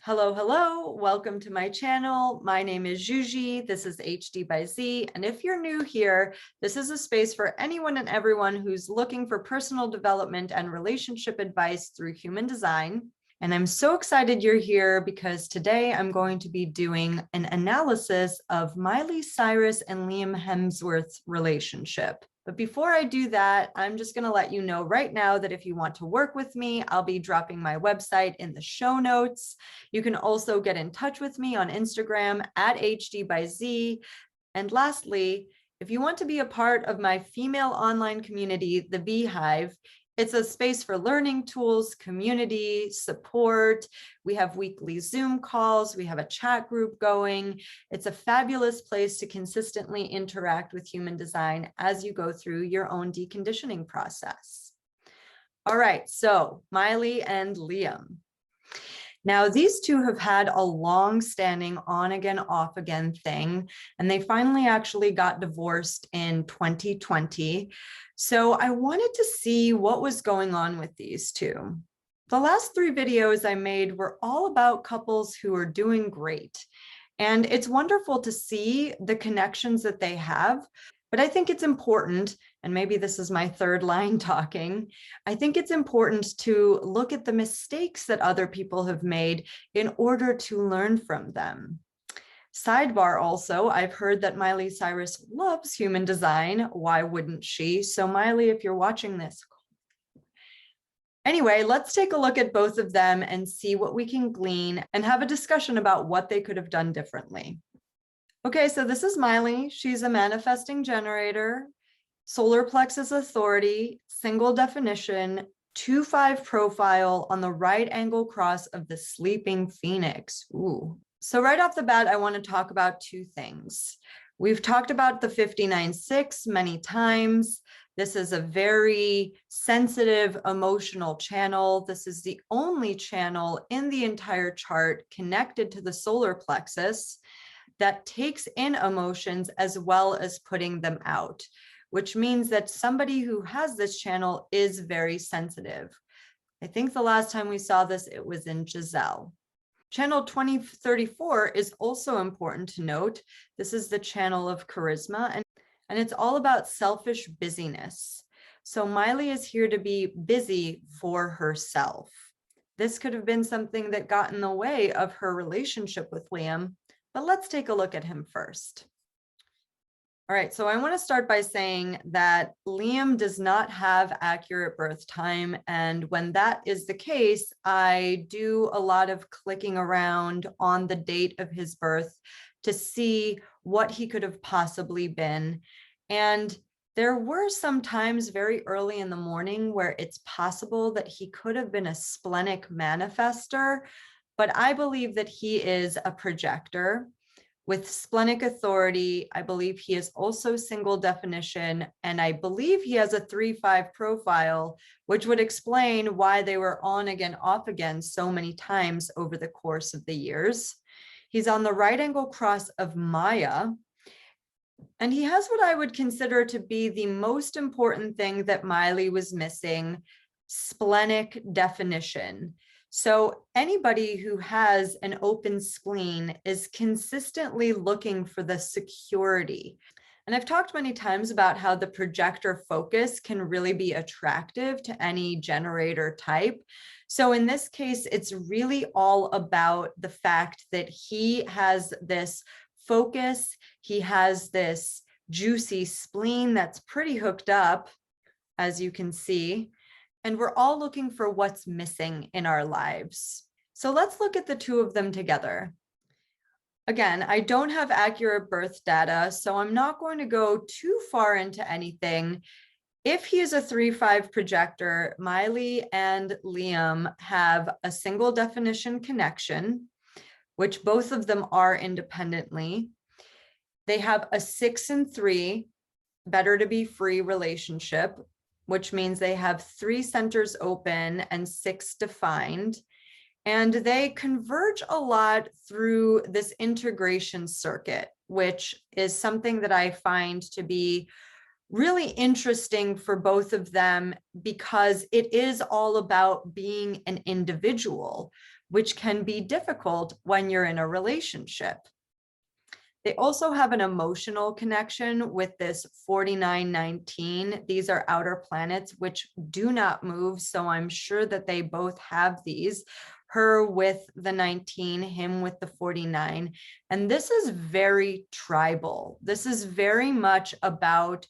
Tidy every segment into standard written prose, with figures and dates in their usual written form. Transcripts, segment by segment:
Hello, hello. Welcome to my channel. My name is Juji. This is HD by Z. And if you're new here, this is a space for anyone and everyone who's looking for personal development and relationship advice through human design. And I'm so excited you're here because today I'm going to be doing an analysis of Miley Cyrus and Liam Hemsworth's relationship. But before I do that, I'm just going to let you know right now that if you want to work with me, I'll be dropping my website in the show notes. You can also get in touch with me on Instagram at HD by Z. And lastly, if you want to be a part of my female online community, the Beehive, it's a space for learning tools, community, support. We have weekly Zoom calls. We have a chat group going. It's a fabulous place to consistently interact with human design as you go through your own deconditioning process. All right, so Miley and Liam. Now, these two have had a long-standing on again, off again thing, and they finally actually got divorced in 2020. So I wanted to see what was going on with these two. The last 3 videos I made were all about couples who are doing great. And it's wonderful to see the connections that they have. But I think it's important, and maybe this is my third line talking, I think it's important to look at the mistakes that other people have made in order to learn from them. Sidebar also, I've heard that Miley Cyrus loves human design. Why wouldn't she? So Miley, if you're watching this. Anyway, let's take a look at both of them and see what we can glean and have a discussion about what they could have done differently. Okay, so this is Miley. She's a manifesting generator, solar plexus authority, single definition, 2-5 profile on the right angle cross of the sleeping phoenix. Ooh. So right off the bat, I want to talk about 2 things. We've talked about the 59-6 many times. This is a very sensitive, emotional channel. This is the only channel in the entire chart connected to the solar plexus that takes in emotions as well as putting them out, which means that somebody who has this channel is very sensitive. I think the last time we saw this, it was in Giselle. Channel 2034 is also important to note. This is the channel of charisma, and it's all about selfish busyness. So Miley is here to be busy for herself. This could have been something that got in the way of her relationship with Liam, but let's take a look at him first. All right, so I want to start by saying that Liam does not have accurate birth time. And when that is the case, I do a lot of clicking around on the date of his birth to see what he could have possibly been. And there were some times very early in the morning where it's possible that he could have been a splenic manifester, but I believe that he is a projector. With splenic authority, I believe he is also single definition, and I believe he has a 3-5 profile, which would explain why they were on again, off again so many times over the course of the years. He's on the right angle cross of Maya, and he has what I would consider to be the most important thing that Miley was missing: splenic definition. So anybody who has an open spleen is consistently looking for the security. And I've talked many times about how the projector focus can really be attractive to any generator type. So in this case, it's really all about the fact that he has this focus, he has this juicy spleen that's pretty hooked up, as you can see. And we're all looking for what's missing in our lives. So let's look at the 2 of them together. Again, I don't have accurate birth data, so I'm not going to go too far into anything. If he is a 3-5 projector, Miley and Liam have a single definition connection, which both of them are independently. They have a 6 and 3, better to be free relationship, which means they have 3 centers open and 6 defined. And they converge a lot through this integration circuit, which is something that I find to be really interesting for both of them because it is all about being an individual. which can be difficult when you're in a relationship. They also have an emotional connection with this 4919. These are outer planets which do not move. So I'm sure that they both have these, her with the 19, him with the 49. And this is very tribal. This is very much about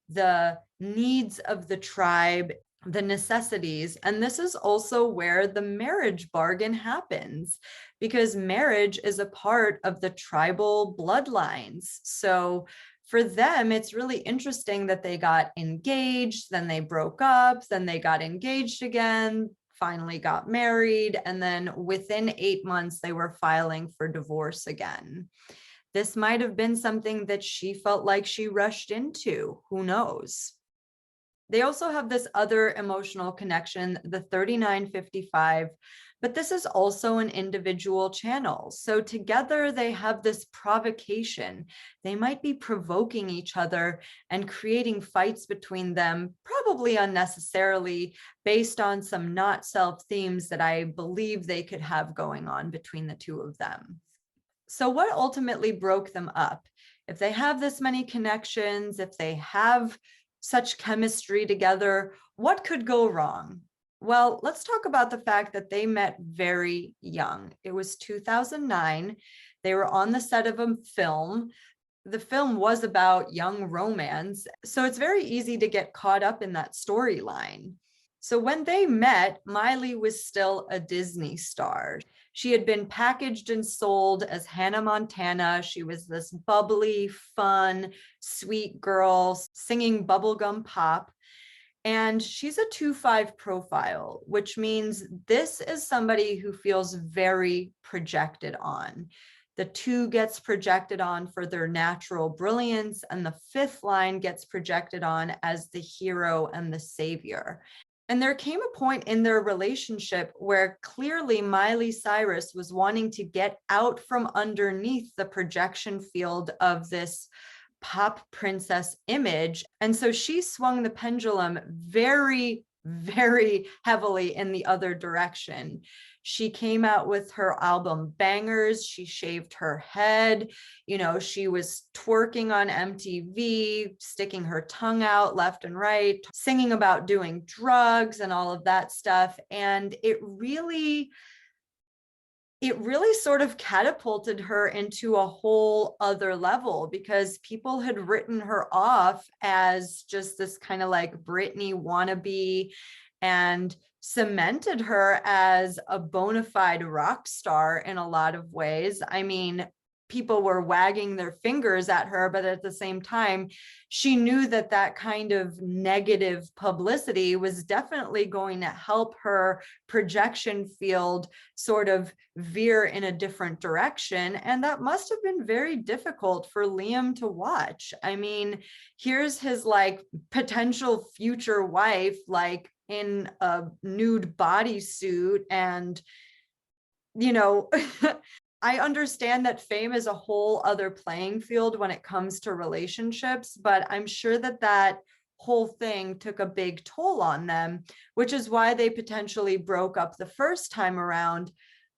the needs of the tribe, the necessities. And this is also where the marriage bargain happens, because marriage is a part of the tribal bloodlines. So for them, it's really interesting that they got engaged, then they broke up, then they got engaged again, finally got married, and then within 8 months, they were filing for divorce again. This might have been something that she felt like she rushed into, who knows? They also have this other emotional connection, the 3955, but this is also an individual channel. So together they have this provocation. They might be provoking each other and creating fights between them, probably unnecessarily, based on some not self themes that I believe they could have going on between the two of them. So what ultimately broke them up? If they have this many connections, if they have such chemistry together, what could go wrong? Well, let's talk about the fact that they met very young. It was 2009. They were on the set of a film. The film was about young romance, so it's very easy to get caught up in that storyline. So when they met, Miley was still a Disney star. She had been packaged and sold as Hannah Montana. She was this bubbly, fun, sweet girl singing bubblegum pop. And she's a 2-5 profile, which means this is somebody who feels very projected on. The 2 gets projected on for their natural brilliance, and the 5th line gets projected on as the hero and the savior. And there came a point in their relationship where clearly Miley Cyrus was wanting to get out from underneath the projection field of this pop princess image. And so she swung the pendulum very, very heavily in the other direction. She came out with her album Bangers. She shaved her head. You know, she was twerking on MTV, sticking her tongue out left and right, singing about doing drugs and all of that stuff. And it really sort of catapulted her into a whole other level, because people had written her off as just this kind of like Britney wannabe and cemented her as a bona fide rock star in a lot of ways. I mean, people were wagging their fingers at her, but at the same time, she knew that that kind of negative publicity was definitely going to help her projection field sort of veer in a different direction. And that must have been very difficult for Liam to watch. I mean, here's his like potential future wife, like in a nude bodysuit, and, you know, I understand that fame is a whole other playing field when it comes to relationships, but I'm sure that that whole thing took a big toll on them, which is why they potentially broke up the first time around,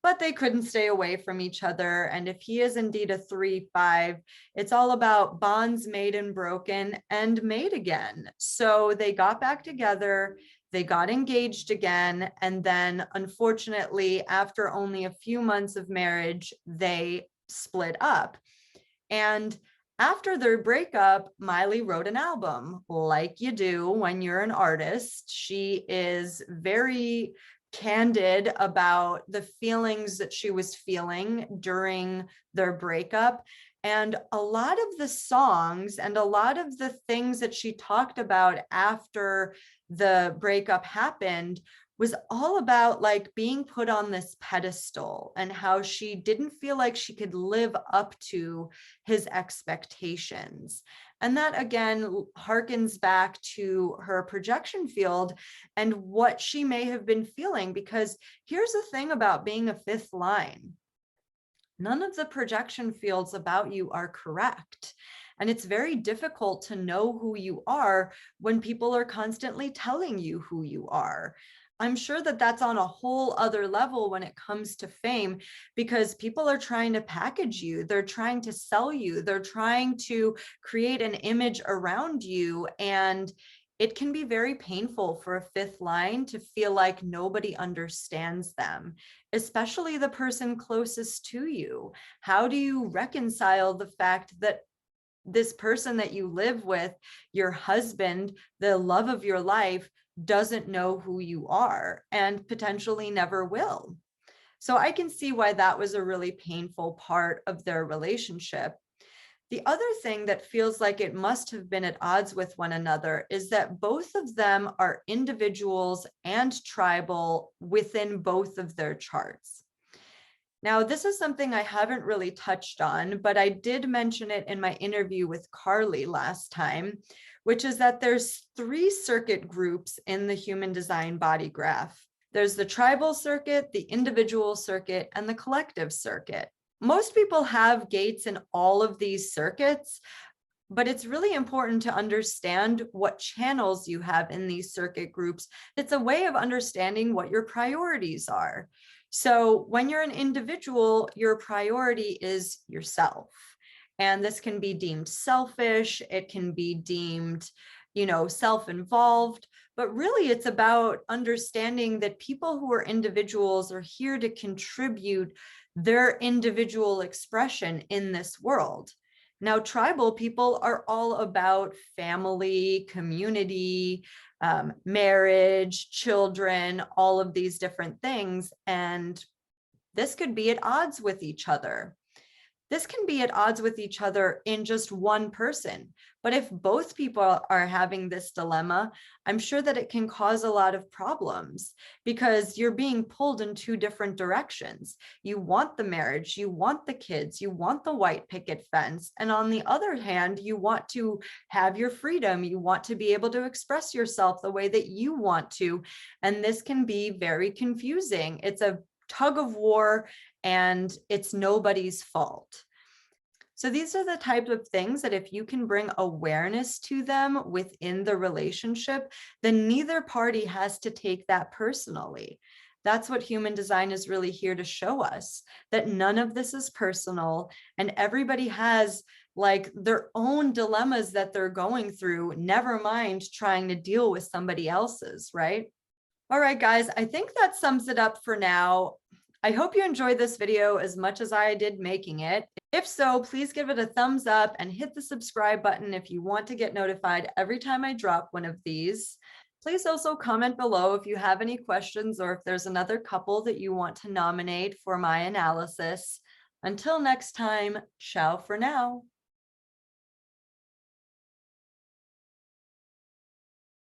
but they couldn't stay away from each other. And if he is indeed a 3-5, it's all about bonds made and broken and made again. So they got back together. They got engaged again, and then unfortunately, after only a few months of marriage, they split up. And after their breakup, Miley wrote an album, like you do when you're an artist. She is very candid about the feelings that she was feeling during their breakup. And a lot of the songs and a lot of the things that she talked about after the breakup happened was all about like being put on this pedestal and how she didn't feel like she could live up to his expectations. And that again harkens back to her projection field and what she may have been feeling, because here's the thing about being a 5th line. None of the projection fields about you are correct. And it's very difficult to know who you are when people are constantly telling you who you are. I'm sure that that's on a whole other level when it comes to fame, because people are trying to package you. They're trying to sell you. They're trying to create an image around you. And it can be very painful for a fifth line to feel like nobody understands them, especially the person closest to you. How do you reconcile the fact that this person that you live with, your husband, the love of your life, doesn't know who you are and potentially never will? So I can see why that was a really painful part of their relationship. The other thing that feels like it must have been at odds with one another is that both of them are individuals and tribal within both of their charts. Now, this is something I haven't really touched on, but I did mention it in my interview with Carly last time, which is that there's 3 circuit groups in the human design body graph. There's the tribal circuit, the individual circuit, and the collective circuit. Most people have gates in all of these circuits, but it's really important to understand what channels you have in these circuit groups. It's a way of understanding what your priorities are. So when you're an individual, your priority is yourself. And this can be deemed selfish. It can be deemed, self-involved. But really, it's about understanding that people who are individuals are here to contribute their individual expression in this world. Now, tribal people are all about family, community, marriage, children, all of these different things. And this could be at odds with each other. This can be at odds with each other in just one person. But if both people are having this dilemma, I'm sure that it can cause a lot of problems because you're being pulled in 2 different directions. You want the marriage, you want the kids, you want the white picket fence. And on the other hand, you want to have your freedom. You want to be able to express yourself the way that you want to. And this can be very confusing. It's a tug of war, and it's nobody's fault. So these are the types of things that if you can bring awareness to them within the relationship, then neither party has to take that personally. That's what human design is really here to show us, that none of this is personal and everybody has like their own dilemmas that they're going through, never mind trying to deal with somebody else's, right? All right, guys, I think that sums it up for now. I hope you enjoyed this video as much as I did making it. If so, please give it a thumbs up and hit the subscribe button if you want to get notified every time I drop one of these. Please also comment below if you have any questions or if there's another couple that you want to nominate for my analysis. Until next time, ciao for now.